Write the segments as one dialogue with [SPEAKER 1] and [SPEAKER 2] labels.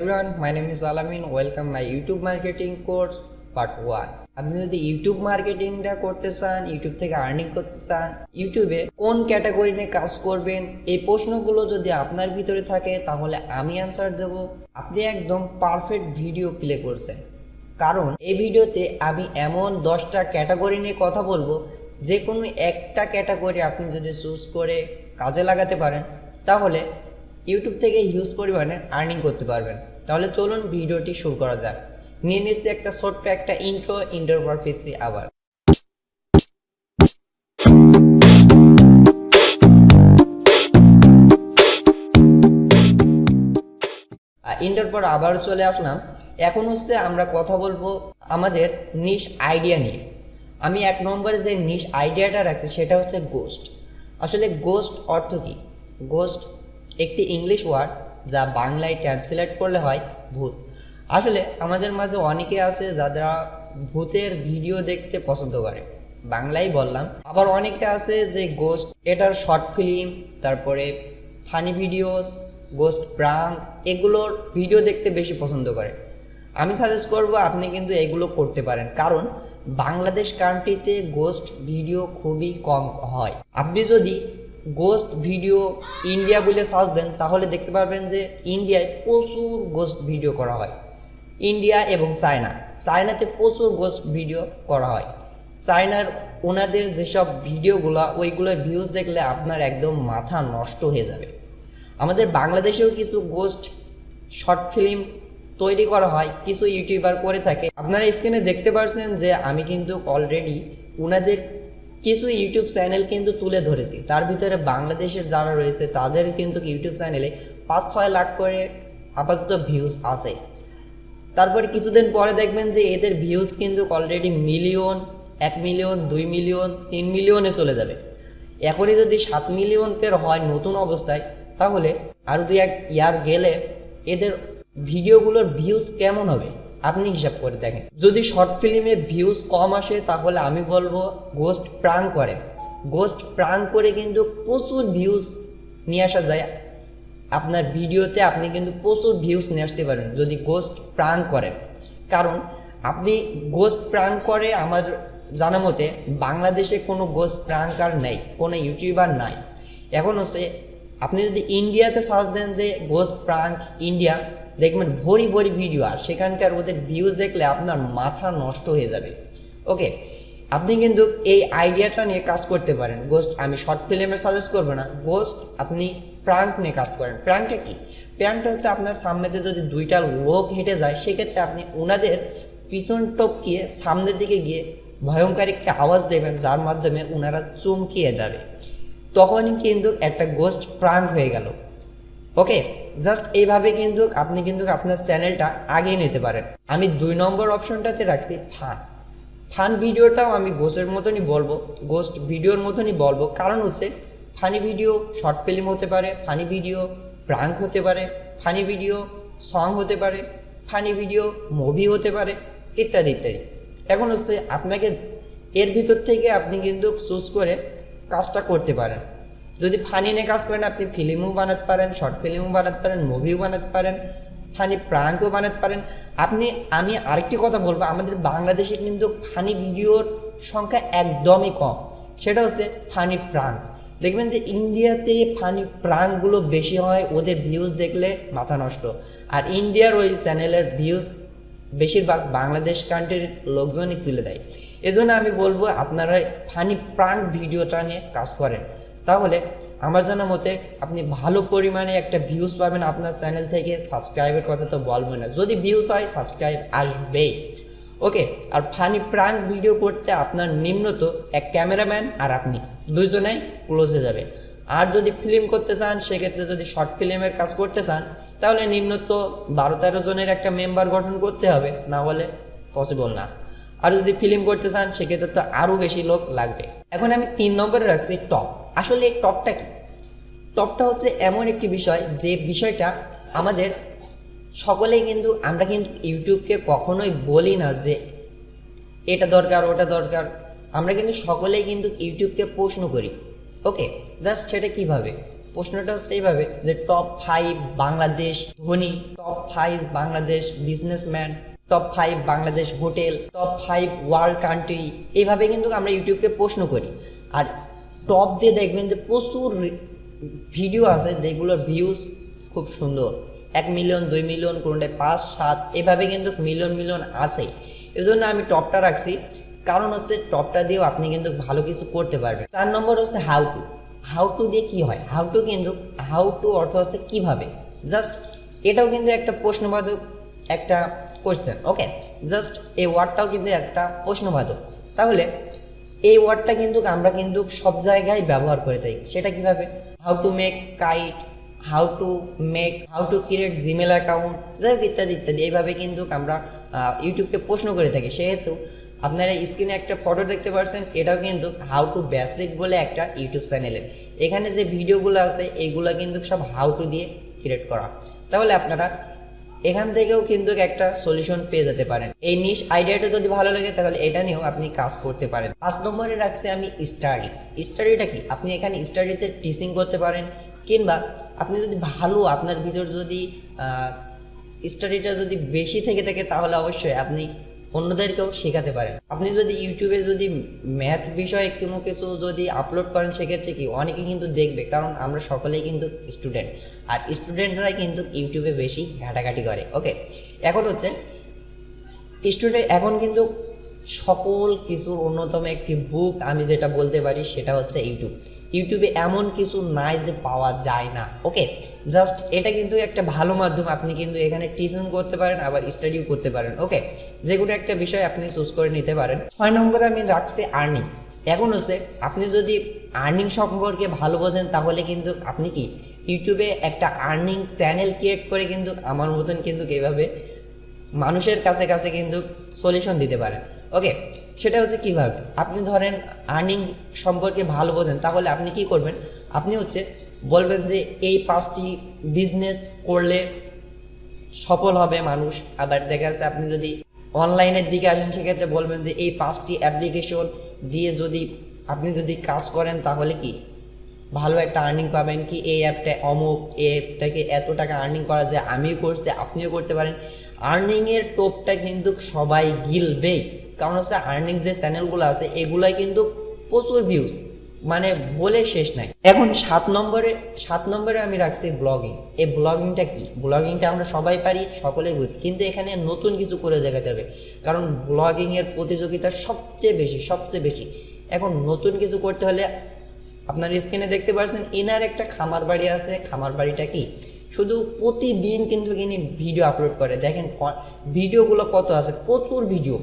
[SPEAKER 1] everyone, my name is Alamin. Welcome my YouTube marketing course part 1. আপনি যদি YouTube মার্কেটিংটা করতে চান, ইউটিউব থেকে আর্নিং করতে চান, ইউটিউবে কোন ক্যাটাগরি নিয়ে কাজ করবেন, এই প্রশ্নগুলো যদি আপনার ভিতরে থাকে তাহলে আমি অ্যান্সার দেব। আপনি একদম পারফেক্ট ভিডিও প্লে করছেন, কারণ এই ভিডিওতে আমি এমন 10টা ক্যাটাগরি নিয়ে কথা বলবো, যে কোনো একটা ক্যাটাগরি আপনি যদি চুজ করে কাজে লাগাতে পারেন তাহলে ইউটিউব থেকে হিউজ পরিমাণে আর্নিং করতে পারবেন। তাহলে চলুন ভিডিওটি শুরু করা যাক। নিয়ে নিচ্ছি একটা ছোট্ট একটা ইন্ট্রোর পর ফিরছি আবার। ইন্ট্রোর পর আবার চলে আসলাম। এখন হচ্ছে আমরা কথা বলবো আমাদের নিশ আইডিয়া নিয়ে। আমি 1 নম্বরে যে নিশ আইডিয়াটা রাখছি সেটা হচ্ছে গোস্ট। আসলে গোস্ট অর্থ কি? গোস্ট একটি ইংলিশ ওয়ার্ড, যা বাংলায় ট্রান্সলেট করলে হয় ভূত। আসলে আমাদের মাঝে অনেকে আছে যারা ভূতের ভিডিও দেখতে পছন্দ করে, বাংলায় বললাম। আবার অনেকে আছে যে গোস্ট এটার শর্ট ফিল্ম, তারপরে ফানি ভিডিওস, গোস্ট প্রাঙ্ক, এগুলোর ভিডিও দেখতে বেশি পছন্দ করে। আমি সাজেস্ট করব আপনি কিন্তু এগুলো করতে পারেন, কারণ বাংলাদেশ কান্ট্রিতে গোস্ট ভিডিও খুবই কম হয়। আপনি যদি গোস্ট ভিডিও ইন্ডিয়া বলে সার্চ দেন তাহলে দেখতে পারবেন যে ইন্ডিয়ায় প্রচুর গোস্ট ভিডিও করা হয়। ইন্ডিয়া এবং চায়নাতে প্রচুর গোস্ট ভিডিও করা হয়। চায়নার ওনাদের যেসব ভিডিওগুলো, ওইগুলোর ভিউজ দেখলে আপনার একদম মাথা নষ্ট হয়ে যাবে। আমাদের বাংলাদেশেও কিছু গোস্ট শর্ট ফিল্ম তৈরি করা হয়, কিছু ইউটিউবার করে থাকে। আপনারা স্ক্রিনে দেখতে পাচ্ছেন যে আমি কিন্তু অলরেডি ওনাদের কিছু ইউটিউব চ্যানেল কিন্তু তুলে ধরেছি। তার ভিতরে বাংলাদেশের যারা রয়েছে তাদের কিন্তু ইউটিউব চ্যানেলে 5-6 লাখ করে আপাতত ভিউজ আছে। তারপরে কিছুদিন পরে দেখবেন যে এদের ভিউজ কিন্তু অলরেডি মিলিয়ন, 1 মিলিয়ন, 2 মিলিয়ন, 3 মিলিয়নে চলে যাবে। এখনই যদি 7 মিলিয়নের হয় নতুন অবস্থায়, তাহলে আরও 2-1 ইয়ার গেলে এদের ভিডিওগুলোর ভিউজ কেমন হবে আপনি হিসাব করে দেখেন। যদি শর্ট ফিল্মে ভিউজ কম আসে তাহলে আমি বলবো গোস্ট প্রাঙ্ক করে। গোস্ট প্রাঙ্ক করে কিন্তু প্রচুর ভিউজ নিয়ে আসা যায়। আপনার ভিডিওতে আপনি কিন্তু প্রচুর ভিউজ নিয়ে আসতে পারেন যদি গোস্ট প্রাঙ্ক করেন। কারণ আপনি গোস্ট প্রাঙ্ক করে, আমার জানা মতে বাংলাদেশে কোনো গোস্ট প্রাঙ্কার নেই, কোনো ইউটিউবার নাই। এখন হচ্ছে আপনি যদি ইন্ডিয়াতে সার্চ দেন যে গোস্ট প্রাঙ্ক ইন্ডিয়া, দেখবেন ভরি ভরি ভিডিও, আর সেখানকার ওদের ভিউজ দেখলে আপনার মাথা নষ্ট হয়ে যাবে। ওকে, আপনি কিন্তু এই আইডিয়াটা নিয়ে কাজ করতে পারেন। গোস্ট আমি শর্ট ফিল্মের সাজেস্ট করবো না, গোস্ট আপনি প্রাঙ্ক নিয়ে কাজ করেন। প্রাঙ্কটা কি? প্রাঙ্কটা হচ্ছে আপনার সামনেতে যদি 2টা লোক হেঁটে যায়, সেক্ষেত্রে আপনি ওনাদের পিছন টপকিয়ে সামনের দিকে গিয়ে ভয়ঙ্কর একটা আওয়াজ দেবেন, যার মাধ্যমে ওনারা চমকিয়ে যাবে। তখনই কিন্তু একটা গোস্ট প্রাঙ্ক হয়ে গেল। ওকে, জাস্ট এইভাবে কিন্তু আপনি কিন্তু আপনার চ্যানেলটা আগিয়ে নিতে পারেন। আমি 2 নম্বর অপশনটাতে রাখছি ফান ভিডিওটাও আমি গোস্টের মতনই বলবো, গোস্ট ভিডিওর মতনই বলবো। কারণ হচ্ছে ফানি ভিডিও শর্ট ফিল্ম হতে পারে, ফানি ভিডিও প্রাঙ্ক হতে পারে, ফানি ভিডিও সং হতে পারে, ফানি ভিডিও মুভি হতে পারে, ইত্যাদি ইত্যাদি। এখন হচ্ছে আপনাকে এর ভিতর থেকে আপনি কিন্তু চুজ করে কাজটা করতে পারেন। যদি ফানি নিয়ে কাজ করেন আপনি ফিল্মও বানাতে পারেন, শর্ট ফিল্মও বানাতে পারেন, মুভিও বানাতে পারেন, ফানি প্রাঙ্কও বানাতে পারেন। আমি আরেকটি কথা বলবো, আমাদের বাংলাদেশে কিন্তু ফানি ভিডিওর সংখ্যা একদমই কম, সেটা হচ্ছে ফানি প্রাঙ্ক। দেখবেন যে ইন্ডিয়াতে ফানি প্রাঙ্কগুলো বেশি হয়, ওদের ভিউজ দেখলে মাথা নষ্ট। আর ইন্ডিয়ার ওই চ্যানেলের ভিউজ বেশিরভাগ বাংলাদেশ কান্ট্রির লোকজনই তুলে দেয়। এজন্য আমি বলবো আপনারা ফানি প্রাঙ্ক ভিডিওটা নিয়ে কাজ করেন, তাহলে আমার জানা মতে আপনি ভালো পরিমাণে একটা ভিউজ পাবেন আপনার চ্যানেল থেকে। সাবস্ক্রাইবের কথা তো বলবো না, যদি ভিউজ হয় সাবস্ক্রাইব আসবেই। ওকে, আর ফানি প্রাঙ্ক ভিডিও করতে আপনার নিম্নত এক ক্যামেরাম্যান আর আপনি দুজনেই ক্লোজে যাবে। আর যদি ফিল্ম করতে চান, সেক্ষেত্রে যদি শর্ট ফিল্মের কাজ করতে চান তাহলে নিম্নত 12-13 জনের একটা মেম্বার গঠন করতে হবে, না হলে পসিবল না। আর যদি ফিল্ম করতে চান সেক্ষেত্রে তো আরও বেশি লোক লাগবে। এখন আমি 3 নম্বরে রাখছি টপ। আসলে এই টপটা কি? টপটা হচ্ছে এমন একটি বিষয়, যে বিষয়টা আমাদের সকলেই কিন্তু, আমরা কিন্তু ইউটিউবকে কখনোই বলি না যে এটা দরকার ওটা দরকার, আমরা কিন্তু সকলেই কিন্তু ইউটিউবকে প্রশ্ন করি। ওকে, জাস্ট সেটা কীভাবে? প্রশ্নটা হচ্ছে এইভাবে যে টপ 5 বাংলাদেশ ধনী, top 5 Bangladesh businessman, top 5 Bangladesh hotel, top 5 world country, এইভাবে কিন্তু আমরা ইউটিউবকে প্রশ্ন করি। আর টপ দিয়ে দেখবেন যে প্রচুর ভিডিও আছে যেগুলোর ভিউজ খুব সুন্দর, 1 মিলিয়ন 2 মিলিয়ন, কোনটায় 5 7, এভাবে কিন্তু মিলিয়ন মিলিয়ন আছে। এজন্য আমি টপটা রাখছি, কারণ হচ্ছে টপটা দিয়েও আপনি কিন্তু ভালো কিছু করতে পারবেন। 4 নম্বর হচ্ছে হাউ টু। হাউ টু দিয়ে কি হয়? হাউ টু অর্থ হচ্ছে কিভাবে, জাস্ট এটাও কিন্তু একটা প্রশ্নবাচক একটা কোয়েশ্চেন। ওকে, জাস্ট এই ওয়ার্ডটাও কিন্তু একটা প্রশ্নবাচক। তাহলে এই ওয়ার্ডটা কিন্তু আমরা কিন্তু সব জায়গায় ব্যবহার করে থাকি। সেটা কিভাবে? How to make kite, how to create Gmail account, যাই হোক ইত্যাদি ইত্যাদি, এইভাবে কিন্তু আমরা ইউটিউবকে প্রশ্ন করে থাকি। সেহেতু আপনারা স্ক্রিনে একটা ফটো দেখতে পাচ্ছেন, এটাও কিন্তু হাউ টু বেসিক বলে একটা ইউটিউব চ্যানেলের। এখানে যে ভিডিওগুলো আছে এইগুলো কিন্তু সব হাউ টু দিয়ে ক্রিয়েট করা। তাহলে আপনারা এখান থেকেও কিন্তু একটা সলিউশন পেয়ে যেতে পারেন। এই নিশ আইডিয়াটা যদি ভালো লাগে তাহলে এটা নিয়েও আপনি কাজ করতে পারেন। 5 নম্বরে রাখছি আমি স্টাডিটা কি? আপনি এখানে স্টাডিতে টিচিং করতে পারেন, কিংবা আপনি যদি ভালো আপনার ভিতর যদি স্টাডিটা যদি বেশি থেকে থাকে তাহলে অবশ্যই আপনি অন্যদেরকেও শেখাতে পারেন। আপনি যদি ইউটিউবে যদি ম্যাথ বিষয়ে কোনো কিছু যদি আপলোড করেন সেক্ষেত্রে কি অনেকে কিন্তু দেখবে, কারণ আমরা সকলেই কিন্তু স্টুডেন্ট, আর স্টুডেন্টরাই কিন্তু ইউটিউবে বেশি ঘাটাঘাটি করে। ওকে, এখন হচ্ছে এখন কিন্তু সকল কিছুর অন্যতম একটি বুক আমি যেটা বলতে পারি সেটা হচ্ছে ইউটিউবে এমন কিছু নাই যে পাওয়া যায় না। ওকে, জাস্ট এটা কিন্তু একটা ভালো মাধ্যম, আপনি কিন্তু এখানে টিচিং করতে পারেন আবার স্টাডিও করতে পারেন। ওকে, যে কোনো একটা বিষয় আপনি চুজ করে নিতে পারেন। 6 নম্বরে আমি রাখছি আর্নিং। এখন হচ্ছে আপনি যদি আর্নিং সম্পর্কে ভালো বোঝেন তাহলে কিন্তু আপনি কি ইউটিউবে একটা আর্নিং চ্যানেল ক্রিয়েট করে কিন্তু আমার মতন কিন্তু এইভাবে মানুষের কাছে কাছে কিন্তু সলিউশন দিতে পারেন। ওকে, সেটা হচ্ছে কিভাবে? আপনি ধরেন আর্নিং সম্পর্কে ভালো বোঝেন, তাহলে আপনি কি করবেন? আপনি হচ্ছে বলবেন যে এই 5টি বিজনেস করলে সফল হবে মানুষ। আবার দেখা যাচ্ছে আপনি যদি অনলাইনের দিকে আসেন সেক্ষেত্রে বলবেন যে এই 5টি অ্যাপ্লিকেশন দিয়ে আপনি যদি কাজ করেন তাহলে কি ভালো একটা আর্নিং পাবেন, কি এই অ্যাপটা অমুক, এই অ্যাপটাকে এত টাকা আর্নিং করা যায়, আমিও করছি আপনিও করতে পারেন। আর্নিংয়ের টোপটা কিন্তু সবাই গিলবেই, কারণ হচ্ছে আর্নিং যে চ্যানেলগুলো আছে এগুলাই কিন্তু প্রচুর ভিউজ, মানে বলে শেষ নাই। এখন 7 নম্বরে আমি রাখছি ব্লগিং। এই ব্লগিংটা কি? ব্লগিংটা আমরা সবাই পারি, সকলেই বুঝি, কিন্তু এখানে নতুন কিছু করে দেখাতে হবে, কারণ ব্লগিংয়ের প্রতিযোগিতা সবচেয়ে বেশি। এখন নতুন কিছু করতে হলে আপনার স্ক্রিনে দেখতে পাচ্ছেন এনার একটা খামার বাড়ি আছে। খামার বাড়িটা কি শুধু প্রতিদিন কিন্তু ইনি ভিডিও আপলোড করে, দেখেন ভিডিওগুলো কত আছে, প্রচুর ভিডিও।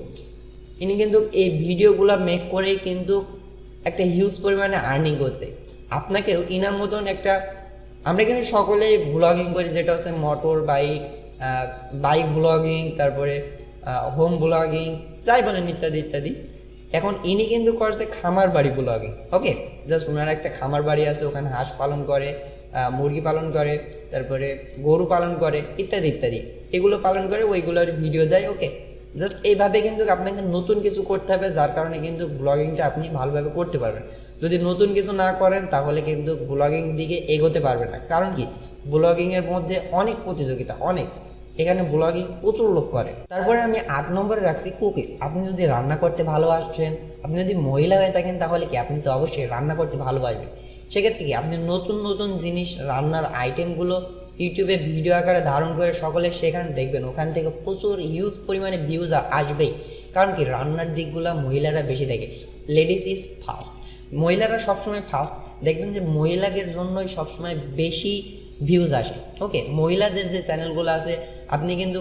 [SPEAKER 1] ইনি কিন্তু এই ভিডিওগুলো মেক করেই কিন্তু একটা হিউজ পরিমাণে আর্নিং করছে। আপনাকেও ইনার মতন একটা, আমরা কিন্তু সকলেই ব্লগিং করি, যেটা হচ্ছে মোটর বাইক ব্লগিং, তারপরে হোম ব্লগিং, যাই বলেন ইত্যাদি ইত্যাদি। এখন ইনি কিন্তু করছে খামার বাড়ি ব্লগিং। ওকে, জাস্ট ওনার একটা খামার বাড়ি আছে, ওখানে হাঁস পালন করে, মুরগি পালন করে, তারপরে গরু পালন করে, ইত্যাদি ইত্যাদি, এগুলো পালন করে ওইগুলোর ভিডিও দেয়। ওকে, জাস্ট এইভাবে কিন্তু আপনাকে নতুন কিছু করতে হবে, যার কারণে কিন্তু ব্লগিংটা আপনি ভালোভাবে করতে পারবেন। যদি নতুন কিছু না করেন তাহলে কিন্তু ব্লগিং দিকে এগোতে পারবেন না, কারণ কি ব্লগিংয়ের মধ্যে অনেক প্রতিযোগিতা, এখানে ব্লগিং প্রচুর লোক করে। তারপরে আমি 8 নম্বরে রাখছি কুকিজ। আপনি যদি রান্না করতে ভালোবাসেন, আপনি যদি মহিলা হয়ে থাকেন তাহলে কি আপনি তো অবশ্যই রান্না করতে ভালোবাসবেন। সেক্ষেত্রে কি আপনি নতুন জিনিস, রান্নার আইটেমগুলো ইউটিউবে ভিডিও আকারে ধারণ করে সকলে সেখানে দেখবেন, ওখান থেকে প্রচুর হিউজ পরিমাণে ভিউজ আসবেই। কারণ কি রান্নার দিকগুলো মহিলারা বেশি দেখে, লেডিস ইজ ফার্স্ট, মহিলারা সবসময় ফার্স্ট। দেখবেন যে মহিলাদের জন্যই সবসময় বেশি ভিউজ আসে। ওকে, মহিলাদের যে চ্যানেলগুলো আছে আপনি কিন্তু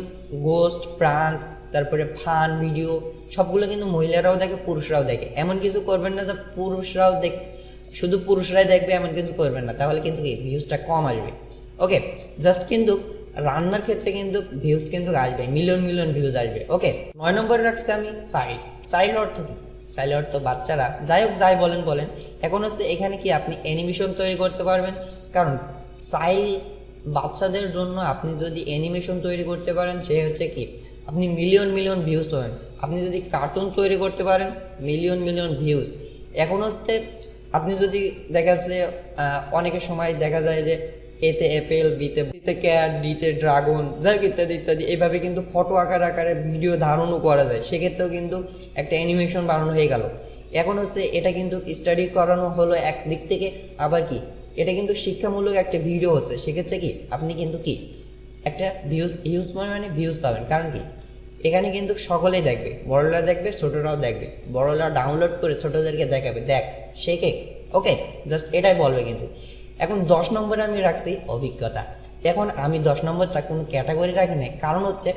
[SPEAKER 1] গোস্ট, প্রাঙ্ক, তারপরে ফান ভিডিও সবগুলো কিন্তু মহিলারাও দেখে, পুরুষরাও দেখে। এমন কিছু করবেন না যে শুধু পুরুষরাই দেখবে, এমন কিন্তু করবেন না, তাহলে কিন্তু কি ভিউজটা কম আসবে। ওকে, জাস্ট কিন্তু রান্নার ক্ষেত্রে কিন্তু ভিউজ কিন্তু আসবে, মিলিয়ন ভিউজ আসবে। ওকে, 9 নম্বরে রাখছি আমি সাইড অর্থ কি? সাইড অর্থ বাচ্চারা, যাই বলেন। এখন হচ্ছে এখানে কি আপনি অ্যানিমেশন তৈরি করতে পারবেন, কারণ বাচ্চাদের জন্য আপনি যদি অ্যানিমেশন তৈরি করতে পারেন সে হচ্ছে কি আপনি মিলিয়ন ভিউজ পাবেন। আপনি যদি কার্টুন তৈরি করতে পারেন মিলিয়ন ভিউজ। এখন হচ্ছে আপনি যদি দেখা যাচ্ছে অনেকের সময় দেখা যায় যে এতে অ্যাপেল, বিতে ক্যাট, ডিতে ড্রাগন, যাই হোক ইত্যাদি ইত্যাদি, এইভাবে কিন্তু ফটো আকারে ভিডিও ধারণও করা যায়। সেক্ষেত্রেও কিন্তু একটা অ্যানিমেশন বানানো হয়ে গেল। এখন হচ্ছে এটা কিন্তু স্টাডি করানো হলো একদিক থেকে, আবার কি এটা কিন্তু শিক্ষামূলক একটা ভিডিও হচ্ছে। সেক্ষেত্রে কি আপনি কিন্তু কি একটা ভিউজ মানে ভিউজ পাবেন। কারণ কি এখানে কিন্তু সকলেই দেখবে, বড়রা দেখবে, ছোটরাও দেখবে। বড়রা ডাউনলোড করে ছোটদেরকে দেখাবে, দেখ শেখে, ওকে, জাস্ট এটাই বলবে। কিন্তু এখন 10 নম্বরে আমি রাখছি অভিজ্ঞতা। এখন আমি 10 নম্বরটা কোনো ক্যাটাগরি রাখি নাই, কারণ হচ্ছে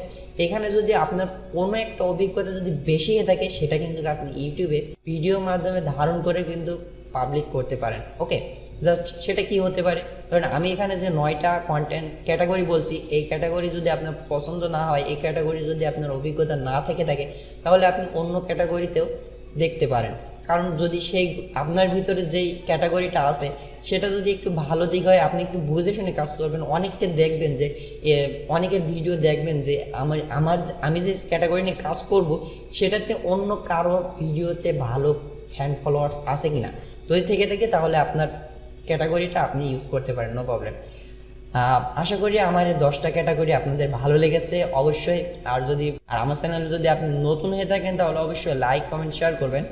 [SPEAKER 1] এখানে যদি আপনার কোনো একটা অভিজ্ঞতা যদি বেশি হয়ে থাকে, সেটা কিন্তু আপনি ইউটিউবে ভিডিওর মাধ্যমে ধারণ করে কিন্তু পাবলিক করতে পারেন। ওকে, জাস্ট সেটা কি হতে পারে, কারণ আমি এখানে যে 9টা কন্টেন্ট ক্যাটাগরি বলছি, এই ক্যাটাগরি যদি আপনার পছন্দ না হয়, এই ক্যাটাগরি যদি আপনার অভিজ্ঞতা না থেকে থাকে, তাহলে আপনি অন্য ক্যাটাগরিতেও দেখতে পারেন। কারণ যদি সেই আপনার ভিতরে যেই ক্যাটাগরিটা আছে সেটা যদি একটু ভালো দিক হয়, আপনি একটু বুঝে শুনে কাজ করবেন। অনেককে দেখবেন যে অনেকের ভিডিও দেখবেন যে আমি যে ক্যাটাগরি নিয়ে কাজ করব সেটাতে অন্য কারো ভিডিওতে ভালো ফ্যান ফলোয়ার্স আছে কিনা, যদি থেকে থাকে তাহলে আপনার ক্যাটাগরিটা আপনি ইউজ করতে পারেন, নো প্রবলেম। আশা করি আমার এই 10টা ক্যাটাগরি আপনাদের ভালো লেগেছে অবশ্যই। আর আমার চ্যানেলে যদি আপনি নতুন হয়ে থাকেন তাহলে অবশ্যই লাইক, কমেন্ট, শেয়ার করবেন।